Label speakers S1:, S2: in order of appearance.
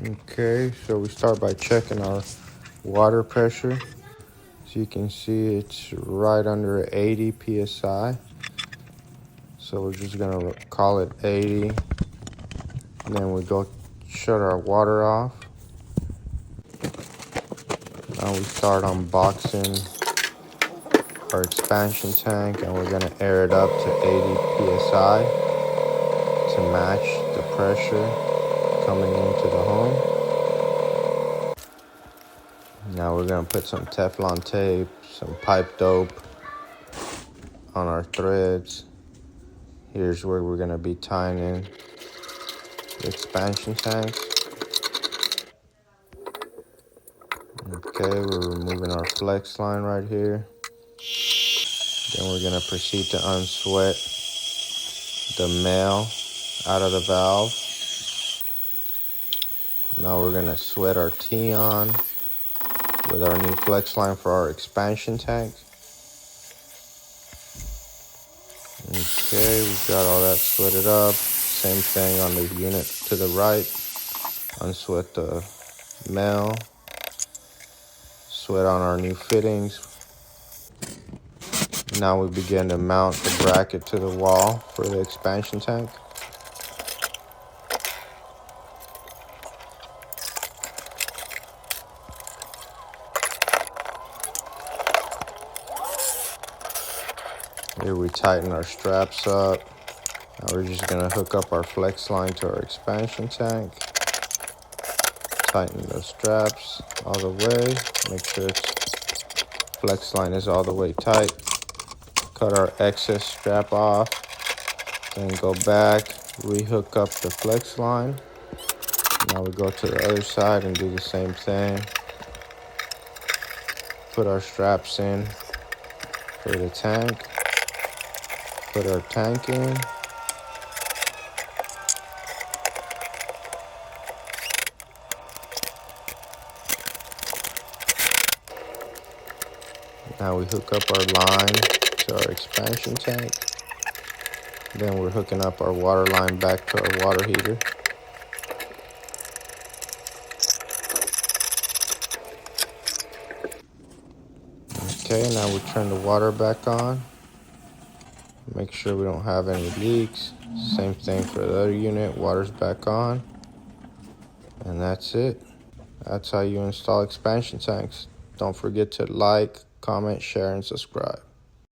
S1: Okay, so we start by checking our water pressure. As you can see, it's right under 80 psi. So we're just gonna call it 80. And then we go shut our water off. Now we start unboxing our expansion tank, and we're gonna air it up to 80 psi to match the pressure coming into the home. Now we're gonna put some Teflon tape, some pipe dope on our threads. Here's where we're gonna be tying in the expansion tanks. Okay, we're removing our flex line right here. Then we're gonna proceed to unsweat the male out of the valve. Now we're gonna sweat our T-on with our new flex line for our expansion tank. Okay, we've got all that sweated up. Same thing on the unit to the right. Unsweat the male. Sweat on our new fittings. Now we begin to mount the bracket to the wall for the expansion tank. Here we tighten our straps up. Now we're just gonna hook up our flex line to our expansion tank. Tighten the straps all the way. Make sure its flex line is all the way tight. Cut our excess strap off. Then go back, rehook up the flex line. Now we go to the other side and do the same thing. Put our straps in for the tank. Put our tank in. Now we hook up our line to our expansion tank. Then we're hooking up our water line back to our water heater. Okay, now we turn the water back on. Make sure we don't have any leaks. Same thing for the other unit, water's back on. And that's it. That's how you install expansion tanks. Don't forget to like, comment, share, and subscribe.